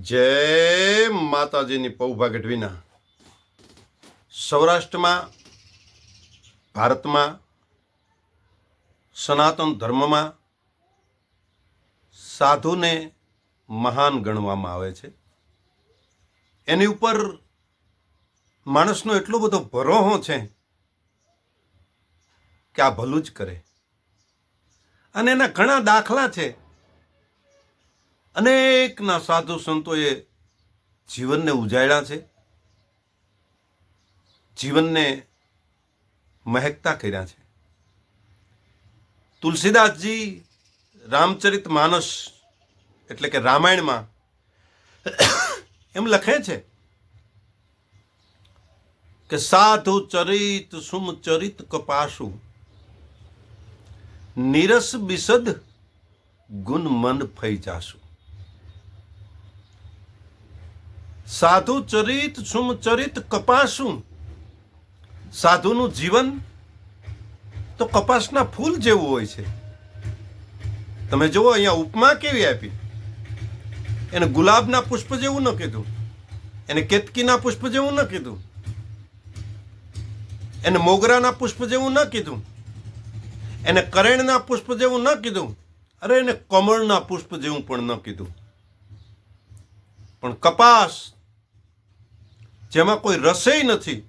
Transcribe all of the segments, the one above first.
જય માતાજીની પૌભા ગઢવીના સૌરાષ્ટ્રમાં, ભારતમાં, સનાતન ધર્મમાં સાધુને મહાન ગણવામાં આવે છે. એની ઉપર માણસનો એટલો બધો ભરોહો છે કે આ ભલું જ કરે, અને એના ઘણા દાખલા છે. અનેકના સાધુ સંતોએ જીવનને ઉજાડ્યા છે, જીવનને મહેકતા કર્યા છે. તુલસીદાસજી રામચરિત માનસ એટલે કે રામાયણમાં એમ લખે છે કે સાધુ ચરિત સુમ ચરિત કપાસુ નીરસ બિસદ ગુણ મન ફઈ જાસુ. સાધુ ચરિત સુમ ચરિત કપાસું. સાધુનું જીવન તો કપાસના ફૂલ જેવું હોય છે. તમે જુઓ, અહીંયા ઉપમા કેવી આપી. એને ગુલાબના પુષ્પ જેવું ન કીધું, એને કેતકીના પુષ્પ જેવું ન કીધું, એને મોગરાના પુષ્પ જેવું ન કીધું, એને કરેણના પુષ્પ જેવું ન કીધું, અરે એને કમળના પુષ્પ જેવું પણ ન કીધું. પણ કપાસ જેમાં કોઈ રસેય નથી,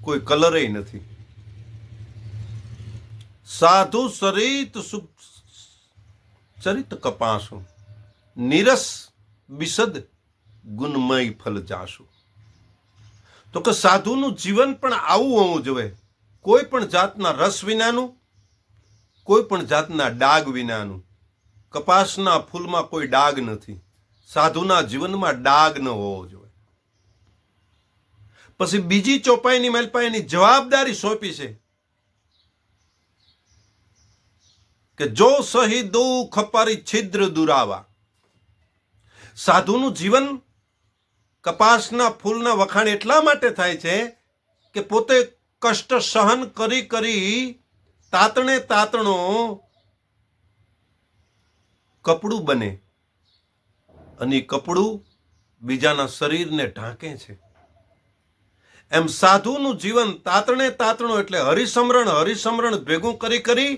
કોઈ કલરેય નથી. સાધુ સરિત ચરિત કપાસું નીરસ બિસદ ગુણમય ફલ જાસુ. તો કે સાધુનું જીવન પણ આવું હોવું જોઈએ, કોઈ પણ જાતના રસ વિનાનું, કોઈ પણ જાતના ડાઘ વિનાનું. કપાસના ફૂલમાં કોઈ ડાઘ નથી, સાધુના જીવનમાં ડાઘ ન હોવો જોઈએ. પછી બીજી ચોપાઈની માલપા એની જવાબદારી સોંપી છે કે જો સહી દુઃખ પરી છિદ્ર દુરાવા. સાધુનું જીવન કપાસના ફૂલના વખાણ એટલા માટે થાય છે કે પોતે કષ્ટ સહન કરી કરી તાતણે તાતણો કપડું બને, અને કપડું બીજાના શરીરને ઢાંકે છે. એમ સાધુનું જીવન તાતણે તાતણો એટલે હરિસમરણ હરિસમરણ ભેગું કરી કરી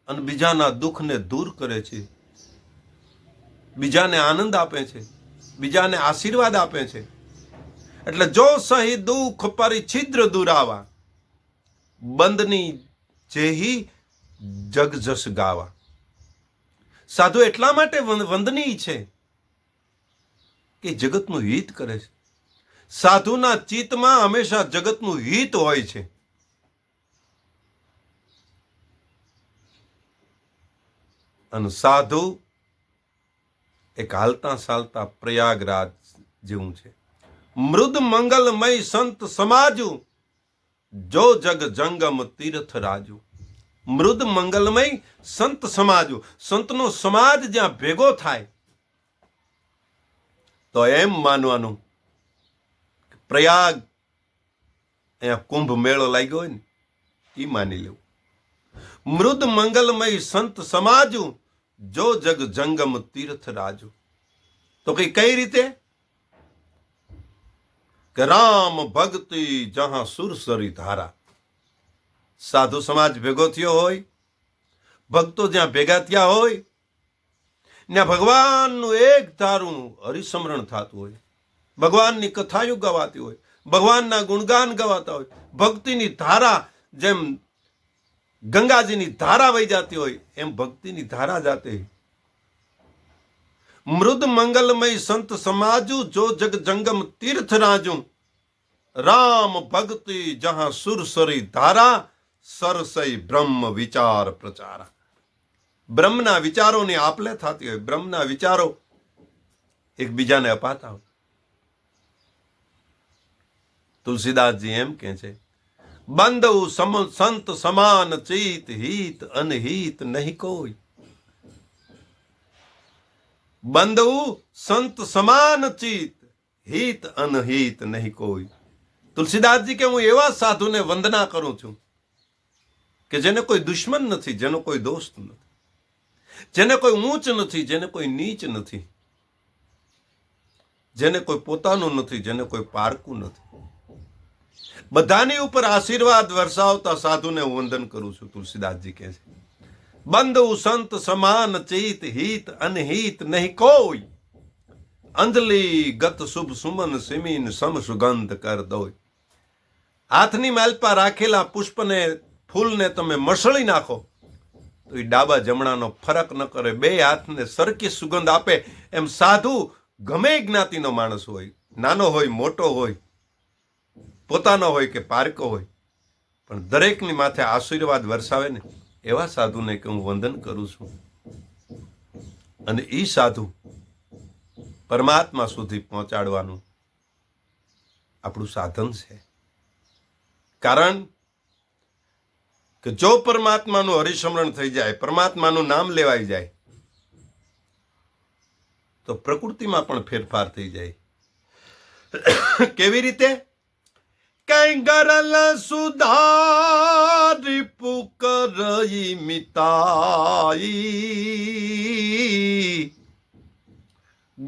અને બીજાના દુઃખને દૂર કરે છે, બીજાને આનંદ આપે છે, બીજાને આશીર્વાદ આપે છે. એટલે જો સહી દુઃખ પરી છિદ્ર દુરાવા, બંધની જેહી જગ જસ ગાવા. સાધુ એટલા માટે વંદનીય છે કે જગતનું હિત કરે છે. સાધુના ચિત્તમાં હંમેશા જગતનું હિત હોય છે. અને સાધુ એક હાલતા ચાલતા પ્રયાગરાજ જેવું છે. મૃદ મંગલમય સંત સમાજુ જો જગ જંગમ તીર્થ રાજુ. મૃદ મંગલમય સંત સમાજુ, સંતનો સમાજ જ્યાં ભેગો થાય તો એમ માનવાનું પ્રયાગ અહીંયા કુંભ મેળો લાગ્યો હોય ને એ માની લેવું. મૃદ મંગલમય સંત સમાજુ જો જગ જંગમ તીર્થ રાજુ. તો કઈ રીતે કે રામ ભક્તિ જહાં સુરસરી ધારા. સાધુ સમાજ ભેગો થયો હોય, ભક્તો જ્યાં ભેગા થયા હોય, ત્યાં ભગવાનનું એક ધારું હરિસમરણ થતું હોય, ભગવાનની કથાઓ ગવાતી હોય, ભગવાનના ગુણગાન ગવાતા હોય, ભક્તિની ધારા જેમ ગંગાજીની ધારા વહી જતી હોય એમ ભક્તિની ધારા જાતે. મૃદ મંગલમય સંત સમાજુ જો જગ જંગમ તીર્થ રાજુ. રામ ભક્તિ જહાં સુરસરી ધારા સરસઈ બ્રહ્મ વિચાર પ્રચારા. બ્રહ્મના વિચારોની આપલે થતી હોય, બ્રહ્મના વિચારો એકબીજાને અપાતા હોય. તુલસીદાસજી એમ કહે છે, બંધુ સંત સમાન ચિત હિત અનહિત નહીં કોઈ. બંધુ સંત સમાન ચિત હિત અનહિત નહીં કોઈ. તુલસીદાસજી કે હું એવા સાધુને વંદના કરું છું કે જેને કોઈ દુશ્મન નથી, જેનો કોઈ દોસ્ત નથી, જેને કોઈ ઊંચ નથી, જેને કોઈ નીચ નથી, જેને કોઈ પોતાનું નથી, જેને કોઈ પારકું નથી, બધાની ઉપર આશીર્વાદ વરસાવતા સાધુને હું વંદન કરું છું. તુલસીદાસજી કહે છે, બંધુ સંત સમાન ચિત, હિત અનહિત નહીં કોઈ, અંજલિ ગત શુભ સુમન સિમીન સમ સુગંધ કર દોય. હાથની માલપા રાખેલા પુષ્પને, ફૂલને તમે મસળી નાખો તો એ ડાબા જમણાનો ફરક ન કરે, બે હાથને સરખી સુગંધ આપે. એમ સાધુ ગમે જ્ઞાતિનો માણસ હોય, નાનો હોય મોટો હોય, પોતાનો હોય કે પારકો હોય, પણ દરેકની માથે આશીર્વાદ વરસાવે ને એવા સાધુને કે હું વંદન કરું છું. અને એ સાધુ પરમાત્મા સુધી પહોંચાડવાનું આપણું સાધન છે. કારણ કે જો પરમાત્માનું હરિસ્મરણ થઈ જાય, પરમાત્માનું નામ લેવાઈ જાય, તો પ્રકૃતિમાં પણ ફેરફાર થઈ જાય. કેવી રીતે? કઈ ગરલ સુધારી પુકરઈ મિતાઈ,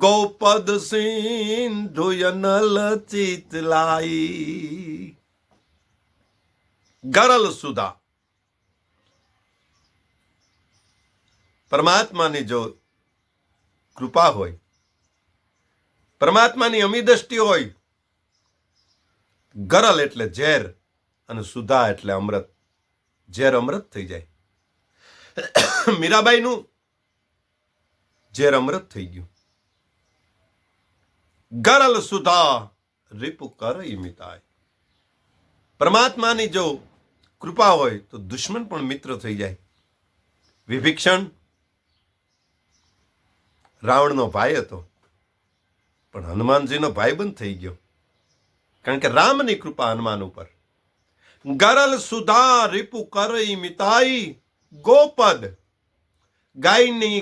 ગૌપદ સિંધુ નલ ચિતલાઈ. ગરલ સુધા, પરમાત્માની જો કૃપા હોય, પરમાત્માની અમી દ્રષ્ટિ હોય, ગરલ એટલે ઝેર અને સુધા એટલે અમૃત. ઝેર અમૃત થઈ જાય. મીરાબાઈનું ઝેર અમૃત થઈ ગયું. ગરલ સુધા રીપુ કરઈ મિતાય. પરમાત્માની જો કૃપા હોય તો દુશ્મન પણ મિત્ર થઈ જાય. વિભીક્ષણ રાવણનો ભાઈ હતો, પણ હનુમાનજીનો ભાઈબંધ થઈ ગયો, કારણ કે રામની કૃપા હનુમાન ઉપર. ગરલ સુધા રીપુ કરઈ મિતાઈ, ગોપદ ગાયની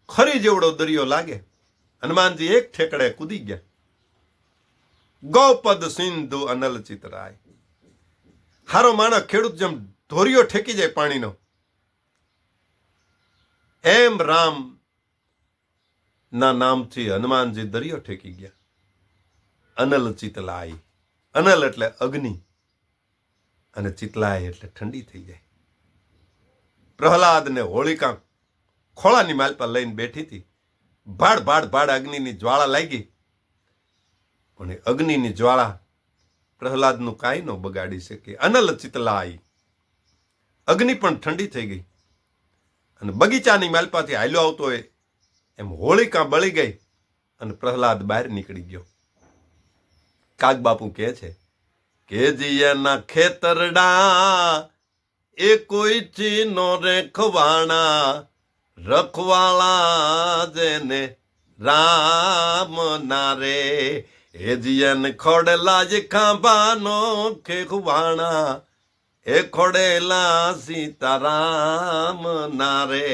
ખરી જેવડો દરિયો લાગે. હનુમાનજી એક ઠેકડે કૂદી ગયા. ગૌપદ સિંધુ અનલ ચિતરાય. હારો માણસ ખેડૂત જેમ ધોરિયો ઠેકી જાય પાણીનો, એમ રામ ના નામથી હનુમાનજી દરિયો ઠેકી ગયા. અનલ ચિતલાય. અનલ એટલે અગ્નિ અને ચિતલાય એટલે ઠંડી થઈ જાય. પ્રહલાદ ને હોળિકા ખોળાની માલપા લઈને બેઠી હતી. ભાડ ભાડ ભાડ અગ્નિની જ્વાળા લાગી, પણ એ અગ્નિની જ્વાળા પ્રહલાદનું કાંઈ ન બગાડી શકે. અનલ ચિતલાય. અગ્નિ પણ ઠંડી થઈ ગઈ અને બગીચાની માલપાથી હાલ્યો આવતો હોય એમ હોળિકા બળી ગઈ અને પ્રહલાદ બહાર નીકળી ગયો. કાગબાપુ કહે છે કે જીયાના ખેતરડા એ કોઈ ચીનો રેખવાણા, રખવાળા જેને રામ ના રે. એ જીયન ખોડલા જ ખાંભાનો ખેખવાણા, એ ખોડેલા સીતારામ ના રે.